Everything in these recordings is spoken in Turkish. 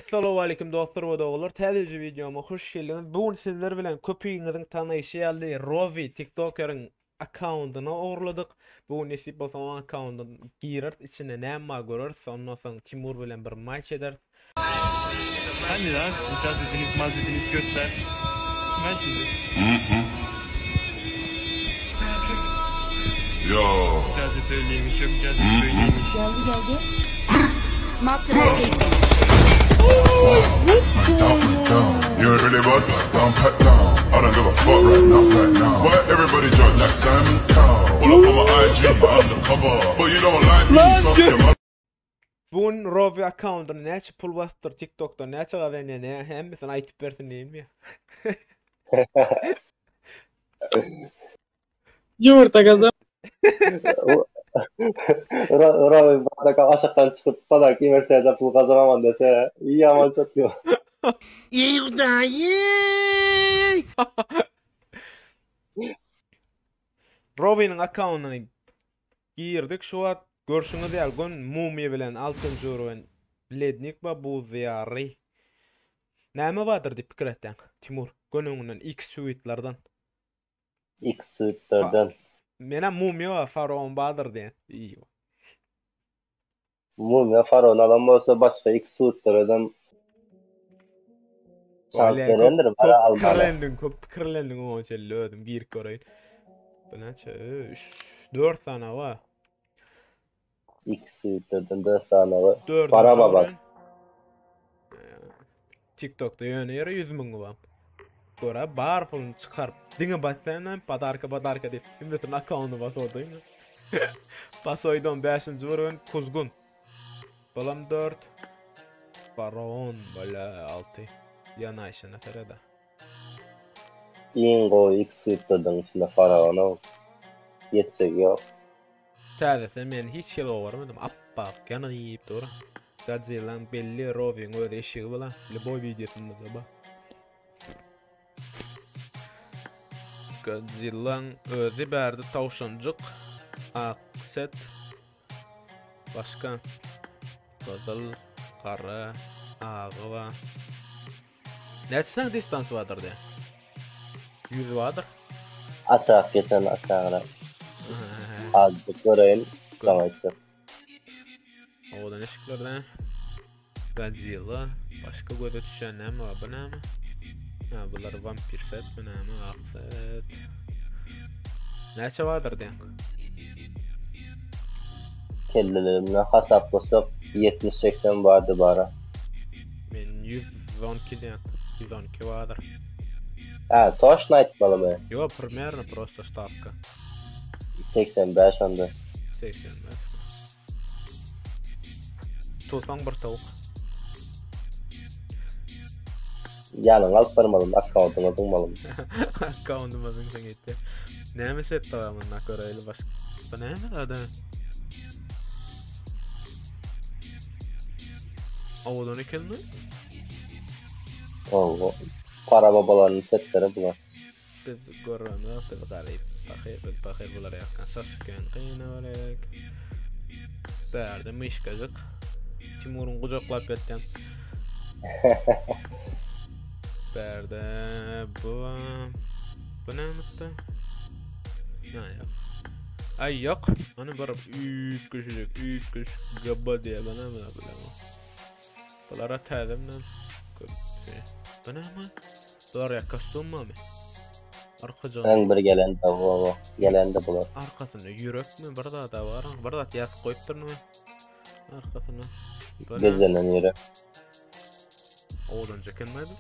Assalamu alaykum dostlar we doglar. Täze videoma hoş geldiňiz. Bugün sizler bilen köpüýiňiziň tanaýşy ýaly Rovi TikToker'ın accountyny ogurladyk. Bugün nesip bolsa o accountyn girer, içine näme göreriz, ondan soň Timur bilen bir maç ederiz. Hadi lan, icazetiniz, mazetiniz göster. Ben şimdi. Yo. İcazet öyleymiş, yok icazet öyleymiş. Geldi. Mark the location. You ain't really bud, down, cut down. I don't give a fuck right now. Why everybody drunk like Simon Cowell? Pull up on my IG, my undercover. But you don't like me, suck your mother. Bugün Rovi account'un näçe pul bastır TikTok'da näçe gawenýär ne hemmesini aýtyp bersin diými? Yumurta kazan. Rovi badaka aşaktan çıkıp kadar kimse pul kazanamam dese iyi ama çok yok. Rovi'nin account'una girdik. Şu an görüşüňiz ýalgyn Mumya bilen Altıncı Urban Lednik we Buzyary. Näme badyr diýip pikir etdiň Timur? Gönüňinden X suitlardan. X suitlerden. Mena Mumya we Faraon badyr diýen. İyi. Mumya Faraon adam bolsa başka X suitlerden şans verendir bana almalı. Köp pikirlendiň o çelle ödüm bir göreýin. Bulaça 4 tane var. X suitlerden de sana var. Para Parama bak. TikTok'da ýöne 100 000 var. Gora bar pulun çıkarıp diňe bassaňam padarka diýip himmetin accountyny basaýdyň. Basaýdym 5-nji urun kuzgun. Balam 4 Faraon bala 6 ýanaýşyna terede. Ingo X suitlerden içinde Faraon'a yetsek yok. Täze men hiç ýyl owarmadım. Appak ýana diýip dur. Godzilla'nın belli Rovi'ň öýde eşigi bilen boy videosunda da bak. Godzilla'nın özü berdi tawşanjyk, akset, başka gazal, qara, agy we näçe distans vardır diye. 100 vardır. Aşağı geçen aşağıra. Azıcık göreyin. Sana içer. Odan eşiklerden Godzilla, başka göze düşen näme var, bu näme? Ha, bular vampir set, bu näme? Akset. Näçe vardır diýen? Kellelerimden hasaplasak 70-80 vardı bara. Men 112 diýen. 112 vardır. Ha, toşna aýtmaly mı? Yo, примерно просто ставка. 85 onda. 80. Tutsaň bir tawuk. Ýanyň alyp barmalym, accountyňa dugmalym. Accountymyzyň sen etdi. Näme set tawamyna göreýli başga. Bu näme adam? Awdan ekenmi? Oo. Para babalarının setleri bular. Biz görýänler, biz garyp, bahir bular ýakdan saşkan gynawarak. Bärde mişgazyk. Timurun gucaklap etden. Bärde bu näme? Ha ýok. Ay ýok. Ana bir 3 kişilik gabba diýe bana bilen. Bulara täzemden köp. Bu näme? Bular ýakastunmamy? Arkajan. En bir gelen de bu. Gelen de bular. Arkasynda ýürekmi? Bir da var. Bir da ýazyp goýupdyrmy? Arkasynda. Gezenen yere. Oğlan çekenmedi.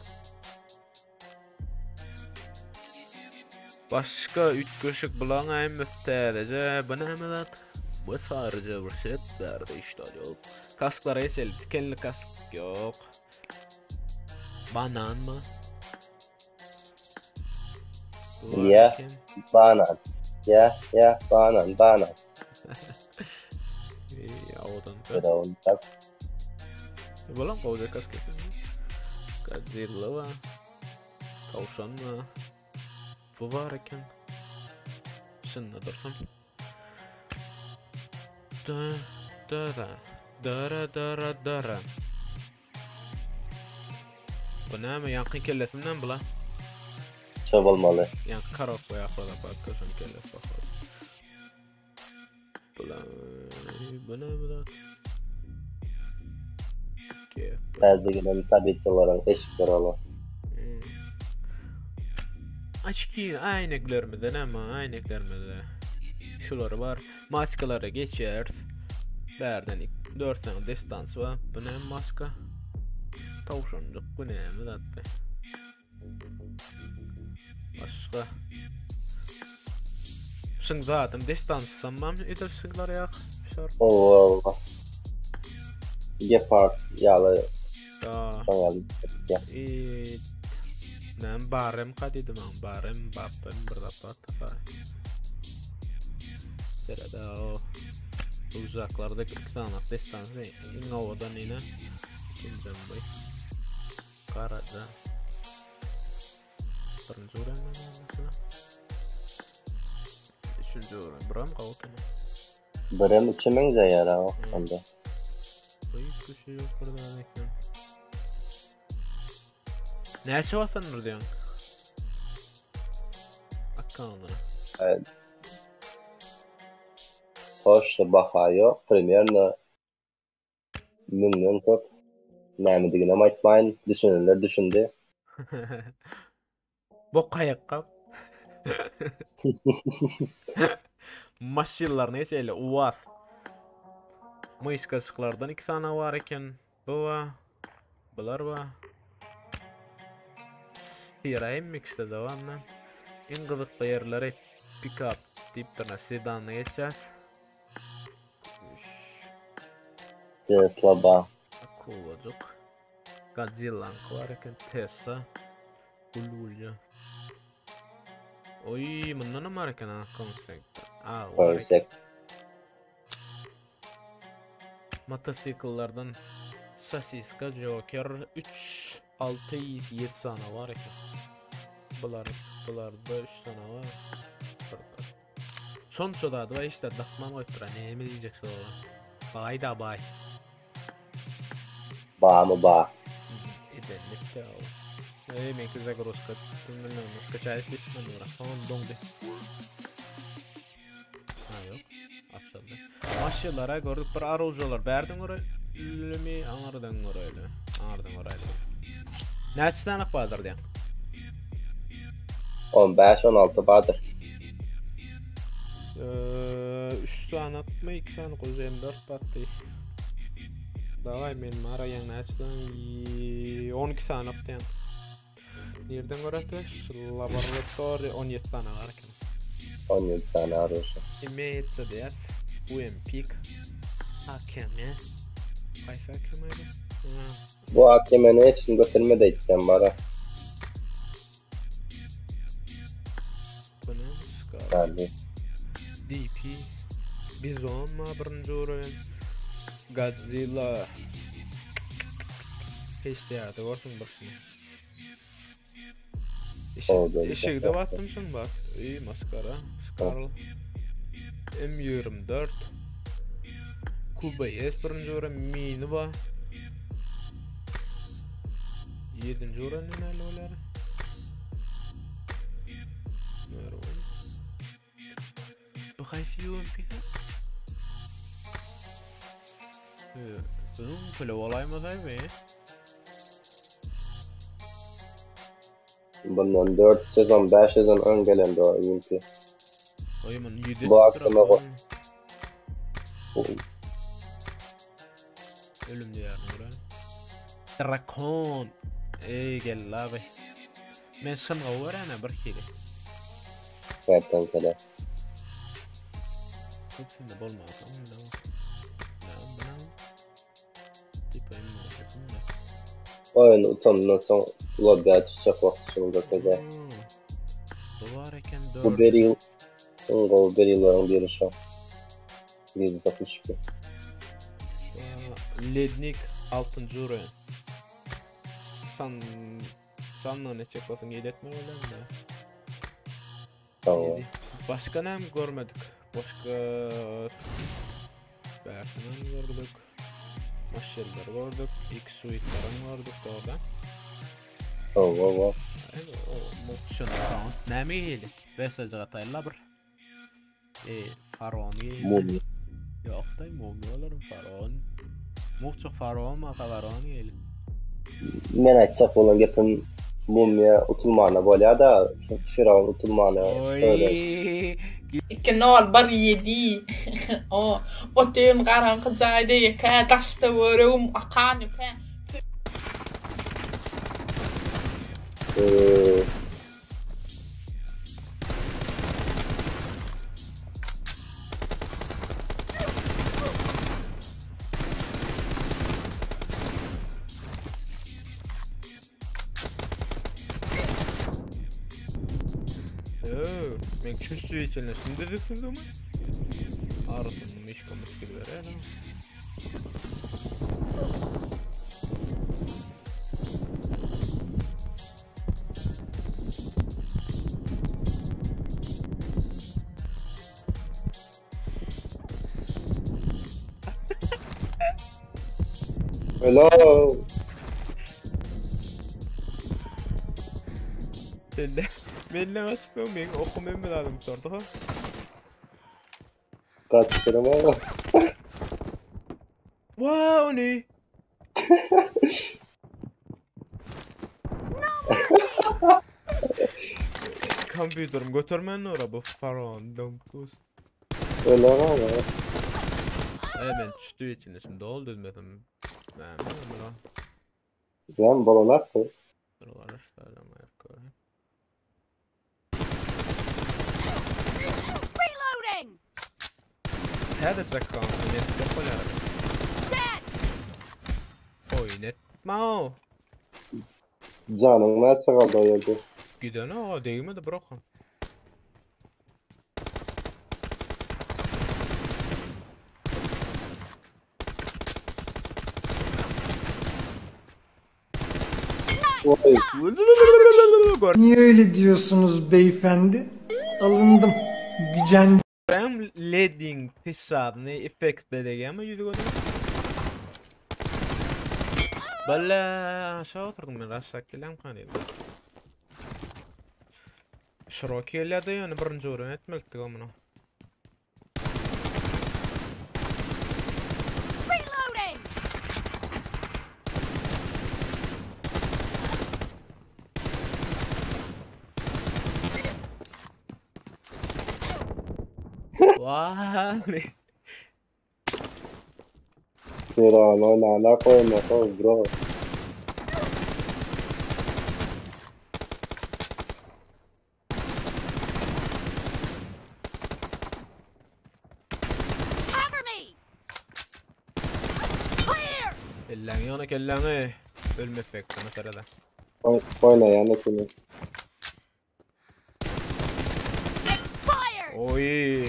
Başka 3 köşük bulan müfterece. Bu näme zat? Bu sadece bir set berdi işte yok. Kasklara esel, dikenli kask yok. Banan mı? Ya, banan. Ya, banan. İyi, oğlan. Pero on tak. Bulan kovacak kask kesin. Godzilla var. Tavşan mı? Bu var eken. Şunla dursam. Dara. Bu näme ýakyn kellesimden bula? Çok olmalı. Ýa karok goýapda bakdyrsam kelles bakar. Bu näme da? Ke. Taze gelen sabitçilerin eşikleri olur. Açki ayneklerimizden ama ayneklerimizde şuları var. Maskalara geçer. Berden 4 tane distans var. Bu ne maska? Tavşancık bu ne mi zaten? Başka. Şun zaten distans sanmam. Edilsikler yak. Şar. Allah. Gepard yalı. Ya. Ya. Nem barem kadidi man barem bappen birdapat. Serada o uzaklarda 40 tane distansı innovadan yine kimden bay karada birinci öğrenme mesela üçüncü öğren buram kavutma Bırım içimin zayara o onda. bu hiç bir şey yok buradan ekran neresi vasanır diyorsun akkanına Evet. Hoş baha yok. Premier'ne minnon köp. Nämedigine aýtmaýyn. Düşünenler düşündi. bu kayakka maşyllaryny neçeyle uwas myşkaşyklardan 2 tane var eken bu wa bular wa Ýeraýym mikste dawamdan en gyzykly ýerleri pick-up tipine sedana geçer. Tesla ba. Kovacak. Godzilla var eken Tesla. Bululja. Oy, bundan ne var eken konsept? Var eken. Konsept. Motosikletlerden Sasiska Joker 3 6 7 tane var eken. Bularda 3 tane var. Sonça da işte dakman oytura ne diyeceksin ola. Bay da bay. Ba mı ba. Edenlikte o. Men que Zagroska, não skачаешь лично нора. Он donde. Ha yok. Açıldı. Maşylara gördük bir araujolar. Berden oraya mi anardan orayla. Anardan orayla. Näçe tane badır diýen? 15-16 badır. 3 tane atma 2 tane koyayım 4 batty. Davay men mara ýa näçe 12 tane atýan. Nereden öğretiyoruz? Laboratuvar 17 tane var eken. 17 tane arıyorsun. Mercedes, UMPIC, AKM. Kayfa AKM öyle? Bu AKM'ni hiç kim götürme de gitken bana. Bu ne? Scar. Yani. DP. Bison ma birinci öğren. Godzilla. Hiç deyatı varsın başına. Eşekde battım şun bak. İyi maskara. Scarl. M24. Kuba S birinci öğren mini var. 7. öğren ne olar? Nere var? Bu hayfiyon pika. Bunun böyle olayma da be. Bundan 4 sezon, 5 sezon ön gelen de o iyiydi. Oyman 7. Bu aklıma bak. Ölüm diýär nura. Drakon. Ey gel abi. Men şuna öwrene bir kere. Zaten kere. Hepsinde bolmaz ama da. Oyun utanından son lobby'e çıkacak vakti sonunda kere. Bu var eken 4. Bu bir yıl. Bu bir yılların biri şu an. 762. Lednik 6. öğren. Sanla ne çekmasın 7 etme öyle mi? Tamam. Başka ne mi görmedik? Başka... Bersin'den gördük. Maşyelleri gördük. X-Suite'lerini gördük da orada. Oo. O muhteşem account. Näme ýeli? Mesajga atayla bir. Faraon ýeli. Mumya. Ýok-da, mumyalarym faraon. Muhteşem faraon ma faraon ýeli. Men aýtjak bolan gepim mumya utulmana bolýar da, Firavun utulmana öyle. Oy. 2-0-1-7. O tüm garanqy jaýda ýeke daşda wörüm akan ýeke. Men küçücük içine şimdi düşündüm mü? Arasın meşgul muskil ver ya. Hello. Benimle açmıyorum, ben okumayayım mı lazım sordu ha? Kaçtırma. Wow, ne? Kompüterim götürmen ora bu faraon domkus. Öyle ama. Ben düştüğü için şimdi oldu dedim. Ben Ben balon attı. Reloading! هذا تذكر net yapar. Oynet mao. Canım nasıl kaldı o yerde? Gidene o değmedi bırakın. Oy. Niye öyle diyorsunuz beyefendi? Alındım. Gücendim. Ben leading tisabni effect dedi ama yüzü gördüm. Balla aşağı oturdum ben aşağı kelam kanıydı. Şiroki elledi yani birinci uğrun etmekti o bunu. Reloading! Vay. Pero no, nada koyma bro. Cover me! Clear! Ellerini yana kellerini. Ölme efekti meselede. Oyna yani kimi. Expired! Oy.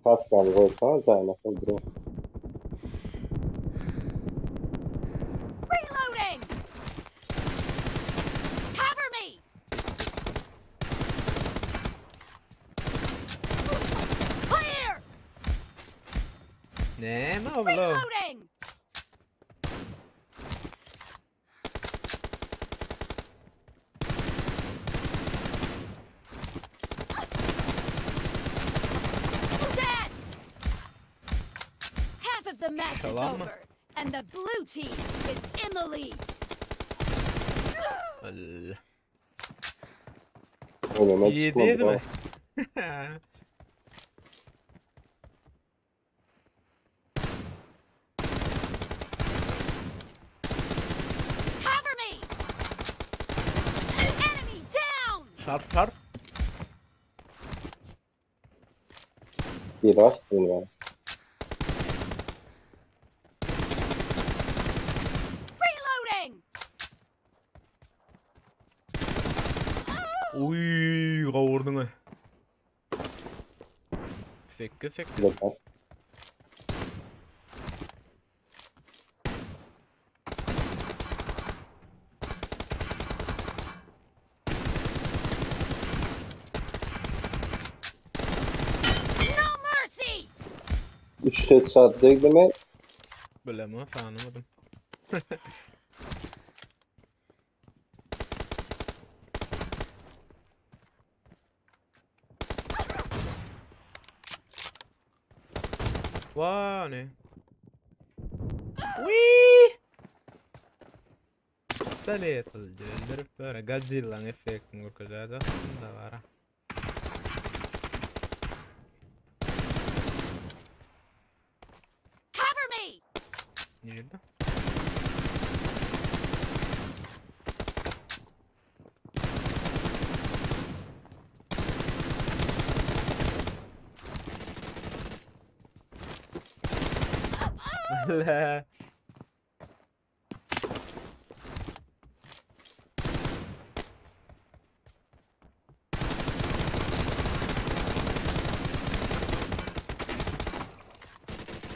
Pas kaldı koysana canım bro. Reloading! Cover me! Clear! Ne mi abla? Reloading! Dead! Half of the match is Tamam mı? over, and the blue team is in the lead. Allah. Önüme İyi çıkma değil bro. mi? Cover me! Enemy down! Çarp çarp. Bir açtın ya. Reloading! Uy, kavurdun ha. Sekke sekke. Bakar. No 3 headshot değil mi? Bileme, tanımadım. Vaa ne? Wii! Pistolet öldürüp böyle Godzilla'nın efektini kuracağız aslında var ha. Cover me! Nerede? La.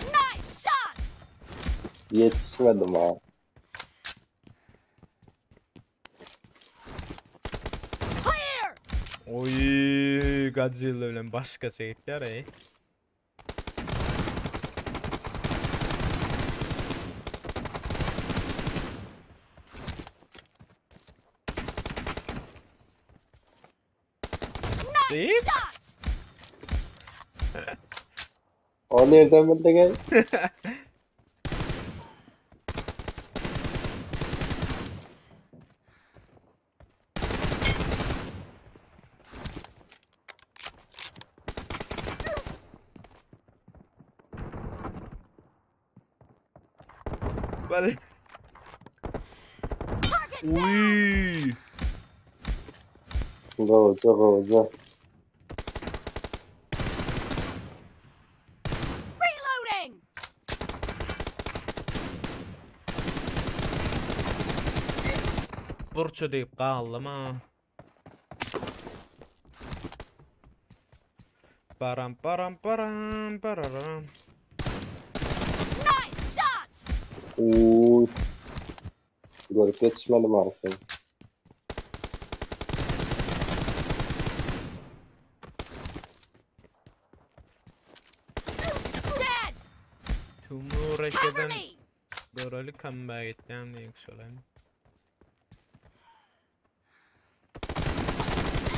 Nice shot! Yetişmedim ha. Clear! Oy, Godzilla bilen başka şeyler ey. Nice Değil? shot! O nereden bildi gel? Böyle. Target down! Uy. Goca. Reloading! Burçu deyip kaldım ha. Param pararam. Nice shot! Uuu. Görüp yetişmedim aslında. Dead! Tumur Cover eşeden me! böyle comeback ettim diye söyleyeyim.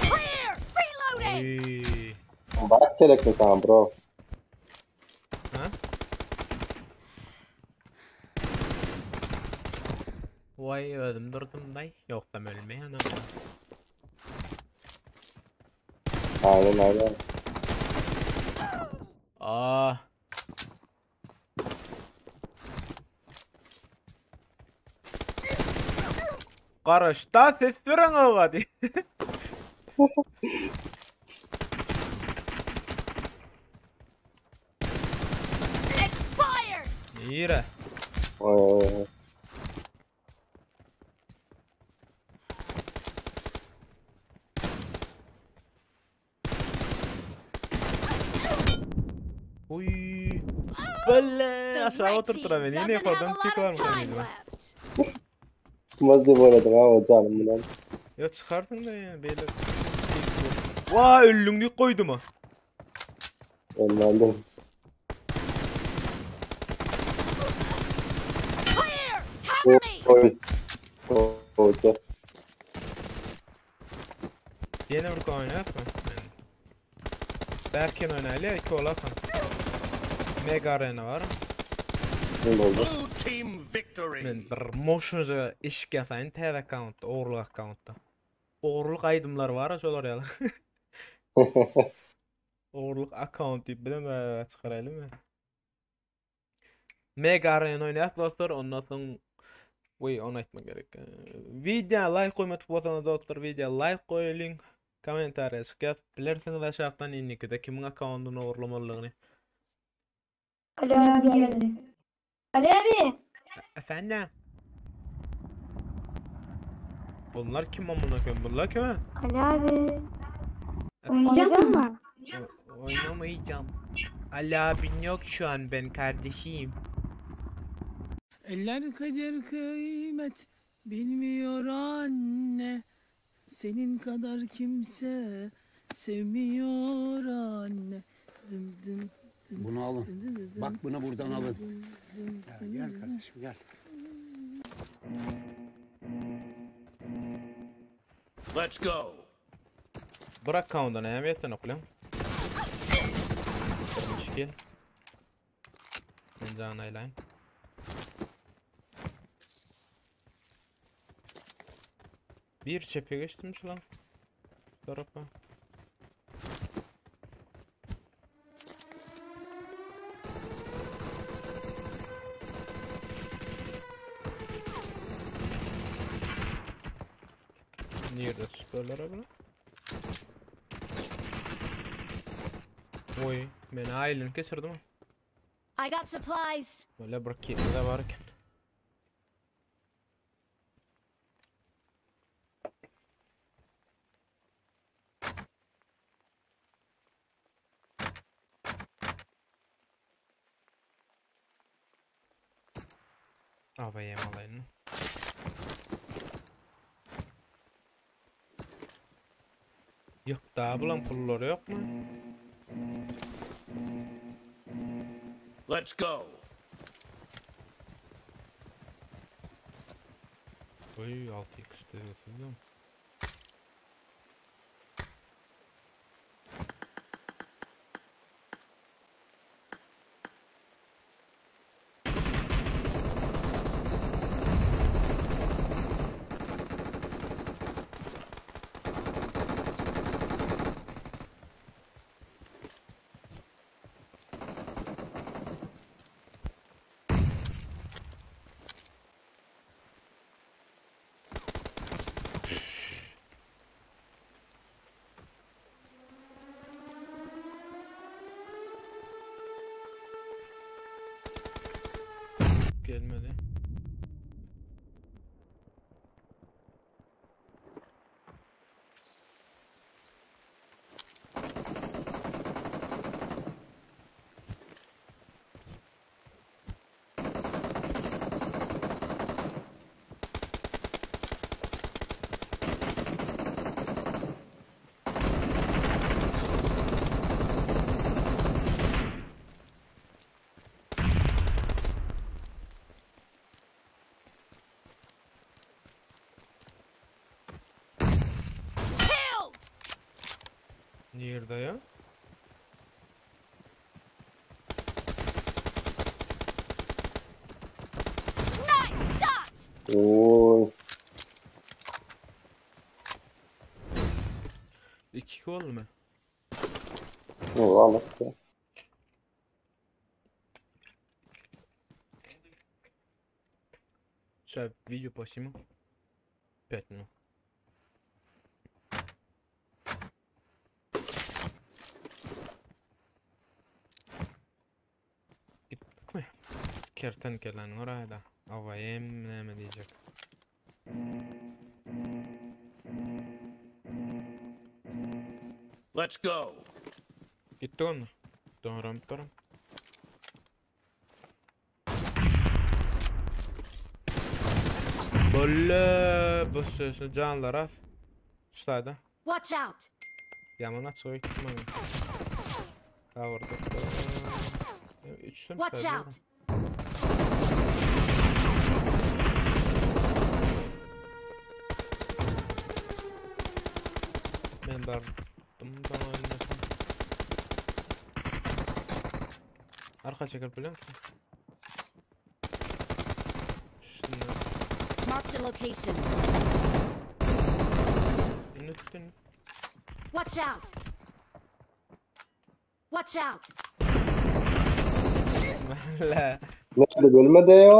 Clear! Reloading! Uy. Bak gerek mi sana bro? Ha? Vay öldüm durdum day. Yoksam ölmeyen ama. Aynen. Aa. Karışta ses verin hadi. Expired! İyi. Oy. Uy. Böyle The aşağı red oturttular team beni. doesn't Yine have a yukarıdan lot tek var of mı time zannediyorum. left. Nasıl oynadım ha canım bilen. Ya çıkartın da ya beyler. Vay öllüğünü koydum ha. Önlendim. Clear! Cover me! Oy. Goca. Yine bir oynayalım mı? Berken oynayla iki olafın. Mega arena var. Ne oldu? Men bir motion'ca iş yapayım TV account, oğurluk account'ta. Oğurluk aydımlar var ya şolar ya. Oğurluk account deyip bileme çıkarayım mı? Mega arena oynayalım dostlar, ondan sonra onu aytma gerek. Video like koymatıp olsanız dostlar, video like koyun. Komentarya çıkıp bilirsiniz aşağıdan inlikide kimin account'unu oğurlamalığını. Ali abi geldi. Ali abi. Efendim? Bunlar kim amına koyayım? Bunlar kim ha? Ali abi. Oynayacak mı? Oynamayacağım. Ali abin yok şu an, ben kardeşiyim. Eller kader kıymet bilmiyor anne. Senin kadar kimse sevmiyor anne. Dın dın dın Bunu alın. Bak bunu buradan alın. Ya gel kardeşim gel. Let's go. Bırak kaundan ehamiyetten okulayım. Müşkil. Ben canı aylayım. Bir çepe geçtim şu lan. Tarafa. Nerede süperler abi? Oy, beni aileni kesirdi mi? I got supplies. Böyle bırak yerine de varken. Havaya alayım. Yok daha bulan pulları yok mu? Let's go. Oy 6x diyorsunuz değil mi? Gelmedi. Nerede ya? Nice shot. Oy. 2 gol mü? O alırsın. Сейчас видео посниму. 5 минут. Gittik mi? Kertenkelenin oraya da. Avayım ne diyecek. Let's go. Gitti onu. Doğram doğram. Böyle bu sözü canlar az. Şurada. Watch out. Yaman açığa gittim ama. Kavurdu. Üçtüm Watch şurada. out. Ben dardım da oynasam. Arka çeker biliyor musun? Şimdi. Mark the location. Unuttum. Watch out. Watch out. Valla. Nerede bölmede ya?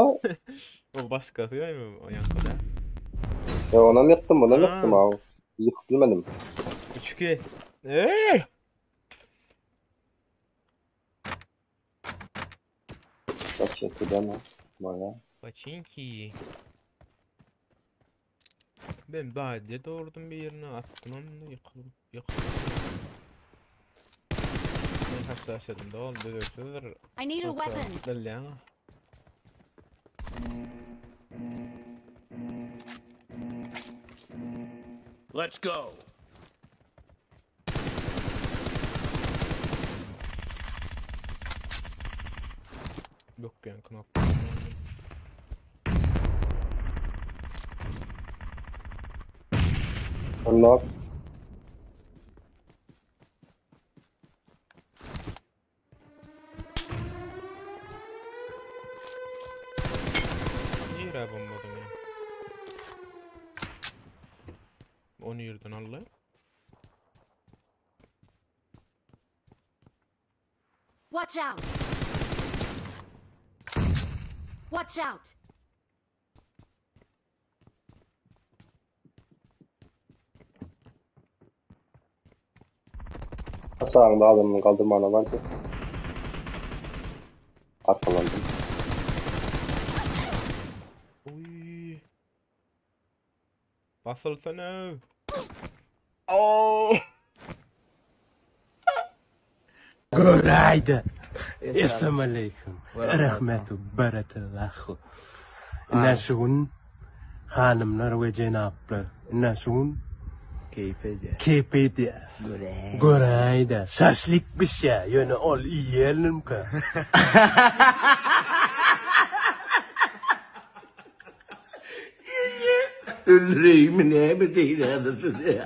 O başkası ya mı o yankıda? Ya ona mı yaptım buna mı Ha. yaptım abi? Yıkıp bilmedim. 3-2. Eee! Kaç yaptı ama. Baya. Paçinki. Ben badye doğurdum bir yerine attım ama yıkıldım. Ben hassasiyetim de oldu döktüler. I need a weapon. Belli ama. Let's go. knop. Unlock. Nere bombadım ya? Onu yerden Allah. Watch out! Watch out! Sağında adamın kaldırmağına vardı. Arkalandım. Oy. Basılsana. Oh. Günaydın. Esselamu aleyküm. Rahmetu barakallahu. Naşun hanımlar ve cenaplar. Naşun KPD. Günaydın. Şaşlık bir şey. Yani ol yiyelim ki. Öldüreyim ne mi değil adısını.